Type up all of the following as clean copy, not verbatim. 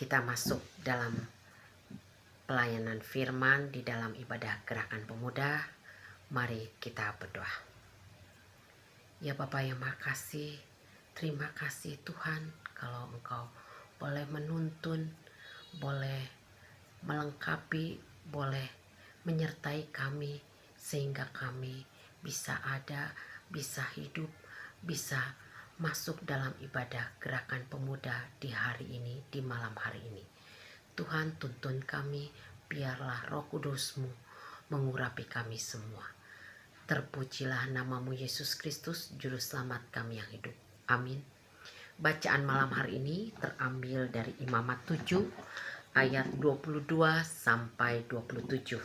kita masuk dalam pelayanan firman di dalam ibadah gerakan pemuda. Mari kita berdoa. Ya Bapa yang makasih, terima kasih Tuhan kalau Engkau boleh menuntun, boleh melengkapi, boleh menyertai kami sehingga kami bisa ada, bisa hidup, bisa masuk dalam ibadah gerakan pemuda di hari ini, di malam hari ini. Tuhan, tuntun kami, biarlah Roh Kudus-Mu mengurapi kami semua. Terpujilah namamu Yesus Kristus, Juru Selamat kami yang hidup. Amin. Bacaan malam hari ini terambil dari Imamat 7 ayat 22 sampai 27.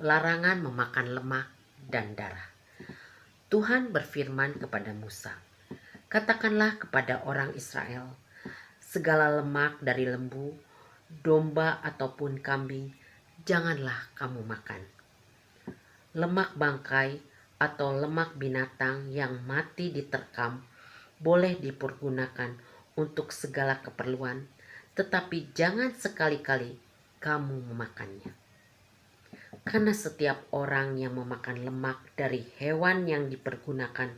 Larangan memakan lemak dan darah. Tuhan berfirman kepada Musa, katakanlah kepada orang Israel, segala lemak dari lembu, domba ataupun kambing, janganlah kamu makan. Lemak bangkai atau lemak binatang yang mati diterkam boleh dipergunakan untuk segala keperluan, tetapi jangan sekali-kali kamu memakannya. Karena setiap orang yang memakan lemak dari hewan yang dipergunakan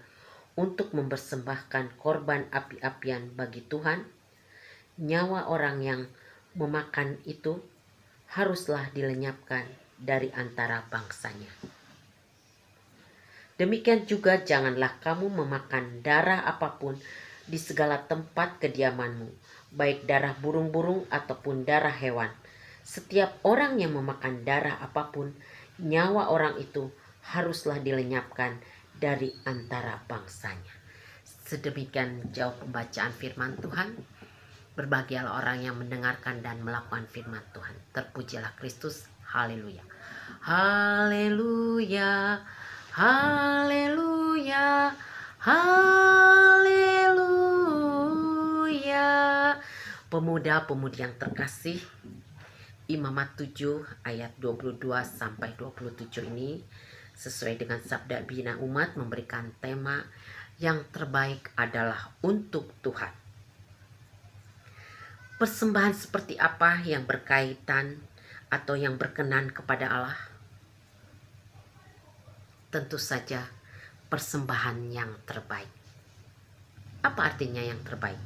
untuk mempersembahkan korban api-apian bagi Tuhan, nyawa orang yang memakan itu haruslah dilenyapkan dari antara bangsanya. Demikian juga janganlah kamu memakan darah apapun di segala tempat kediamanmu, baik darah burung-burung ataupun darah hewan. Setiap orang yang memakan darah apapun, nyawa orang itu haruslah dilenyapkan dari antara bangsanya. Sedemikian jauh pembacaan firman Tuhan. Berbahagialah orang yang mendengarkan dan melakukan firman Tuhan. Terpujilah Kristus. Haleluya. Haleluya. Haleluya. Haleluya. Pemuda-pemudi yang terkasih, Imamat 7 ayat 22 sampai 27 ini sesuai dengan sabda bina umat memberikan tema yang terbaik adalah untuk Tuhan. Persembahan seperti apa yang berkaitan atau yang berkenan kepada Allah? Tentu saja persembahan yang terbaik. Apa artinya yang terbaik?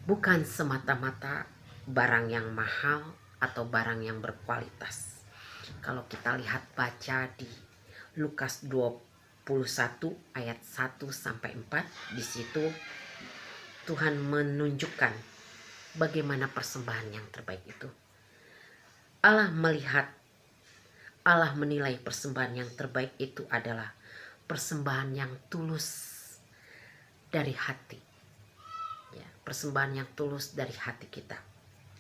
Bukan semata-mata barang yang mahal atau barang yang berkualitas. Kalau kita lihat baca di Lukas 21 ayat 1 sampai 4, di situ Tuhan menunjukkan bagaimana persembahan yang terbaik itu. Allah menilai persembahan yang terbaik itu adalah persembahan yang tulus dari hati. Ya, persembahan yang tulus dari hati kita.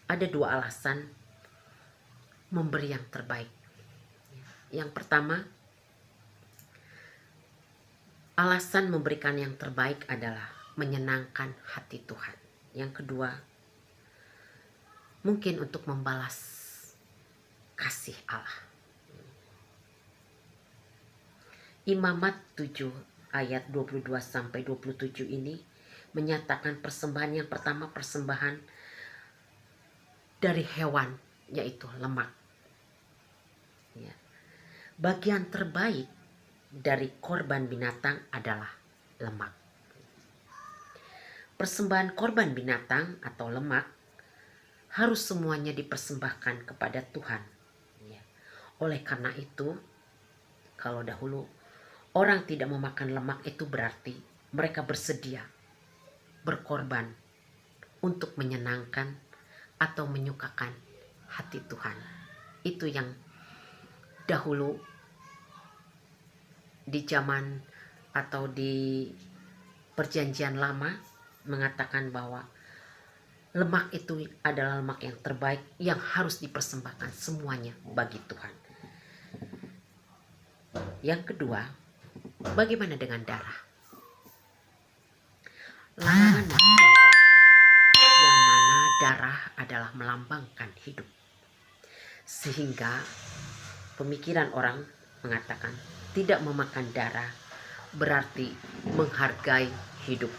Ada dua alasan memberi yang terbaik. Yang pertama, alasan memberikan yang terbaik adalah menyenangkan hati Tuhan. Yang kedua, mungkin untuk membalas kasih Allah. Imamat 7 ayat 22 sampai 27 ini menyatakan persembahan yang pertama, persembahan dari hewan, yaitu lemak. Ya. Bagian terbaik dari korban binatang adalah lemak. Persembahan korban binatang atau lemak harus semuanya dipersembahkan kepada Tuhan. Ya. Oleh karena itu, kalau dahulu orang tidak memakan lemak, itu berarti mereka bersedia berkorban untuk menyenangkan atau menyukakan hati Tuhan. Itu yang dahulu di zaman atau di perjanjian lama mengatakan bahwa lemak itu adalah lemak yang terbaik yang harus dipersembahkan semuanya bagi Tuhan. Yang kedua, bagaimana dengan darah? Larangan memakan darah, yang mana darah adalah melambangkan hidup. Sehingga pemikiran orang mengatakan tidak memakan darah berarti menghargai hidup.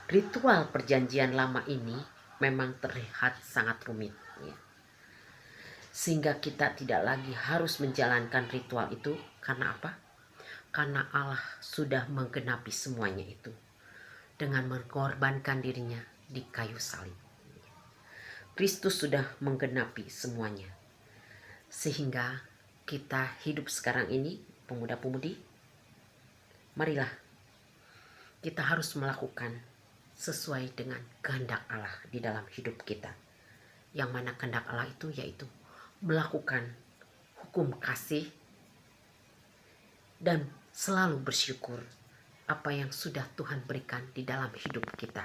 ritual perjanjian lama ini memang terlihat sangat rumit, ya. Sehingga kita tidak lagi harus menjalankan ritual itu. Karena apa? Karena Allah sudah menggenapi semuanya itu dengan mengorbankan dirinya di kayu salib. Kristus sudah menggenapi semuanya. Sehingga kita hidup sekarang ini, pemuda-pemudi, marilah kita harus melakukan sesuai dengan kehendak Allah di dalam hidup kita. Yang mana kehendak Allah itu yaitu melakukan hukum kasih dan selalu bersyukur apa yang sudah Tuhan berikan di dalam hidup kita.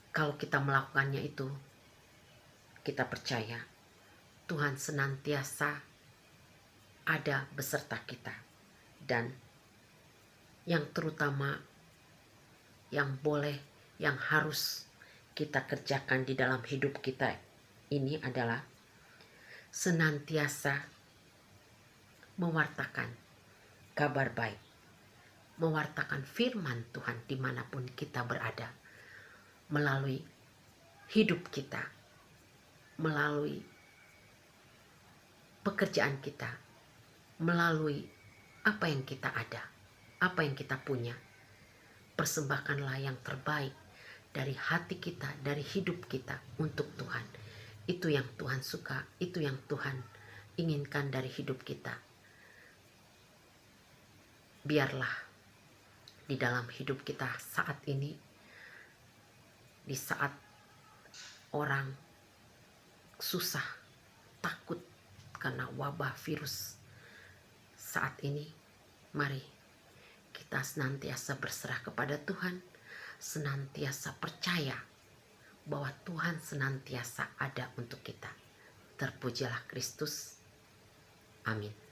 Kalau kita melakukannya itu, kita percaya Tuhan senantiasa ada beserta kita. Dan yang terutama yang boleh, yang harus kita kerjakan di dalam hidup kita ini adalah senantiasa mewartakan kabar baik, mewartakan firman Tuhan dimanapun kita berada, melalui hidup kita, melalui pekerjaan kita, melalui apa yang kita ada, apa yang kita punya. Persembahkanlah yang terbaik dari hati kita, dari hidup kita untuk Tuhan. Itu yang Tuhan suka, itu yang Tuhan inginkan dari hidup kita. Biarlah di dalam hidup kita saat ini, di saat orang susah, takut karena wabah virus saat ini, mari kita senantiasa berserah kepada Tuhan, senantiasa percaya bahwa Tuhan senantiasa ada untuk kita. Terpujilah Kristus. Amin.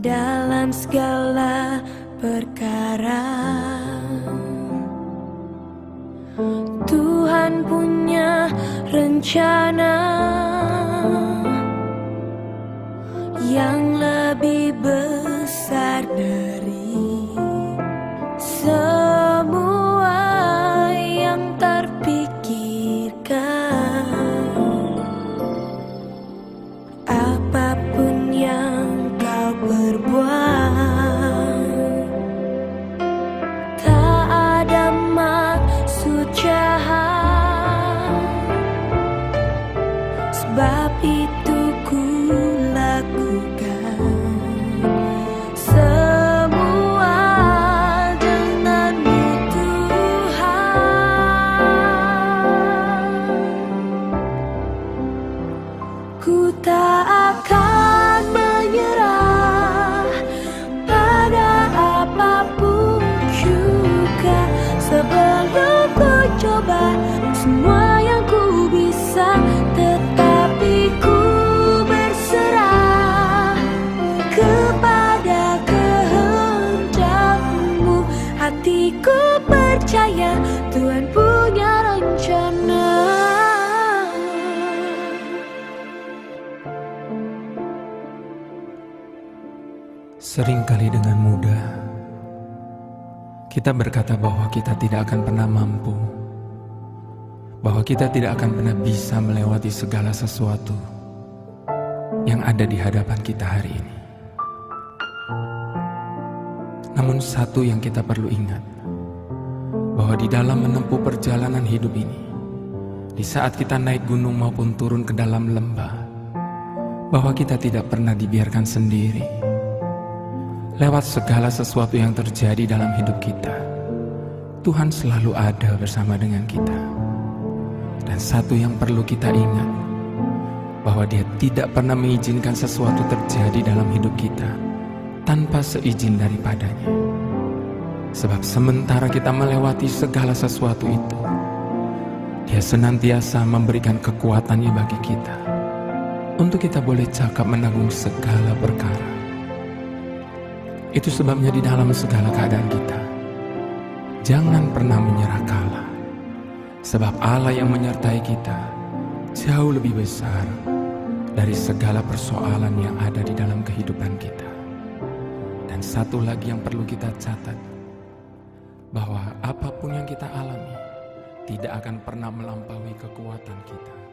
Dalam segala perkara Tuhan punya rencana yang lebih besar dari semua yang terpikirkan. Apapun yang kau berbuat, tak ada maksud jahat, sebab itu ku lakukan semua denganmu Tuhan. Ku tak akan menyerah pada apapun juga, sebelum ku coba semua yang ku bisa, tetapi ku berserah kepada kehendak-Mu. Hatiku percaya Tuhan punya rencana. Seringkali dengan mudah kita berkata bahwa kita tidak akan pernah mampu, bahwa kita tidak akan pernah bisa melewati segala sesuatu yang ada di hadapan kita hari ini. Namun satu yang kita perlu ingat, bahwa di dalam menempuh perjalanan hidup ini, di saat kita naik gunung maupun turun ke dalam lembah, bahwa kita tidak pernah dibiarkan sendiri. Lewat segala sesuatu yang terjadi dalam hidup kita, Tuhan selalu ada bersama dengan kita. Dan satu yang perlu kita ingat, bahwa Dia tidak pernah mengizinkan sesuatu terjadi dalam hidup kita tanpa seizin daripadanya. Sebab sementara kita melewati segala sesuatu itu, Dia senantiasa memberikan kekuatannya bagi kita, untuk kita boleh cakap menanggung segala perkara. Itu sebabnya di dalam segala keadaan kita, jangan pernah menyerah kalah. Sebab Allah yang menyertai kita jauh lebih besar dari segala persoalan yang ada di dalam kehidupan kita. Dan satu lagi yang perlu kita catat, bahwa apapun yang kita alami tidak akan pernah melampaui kekuatan kita.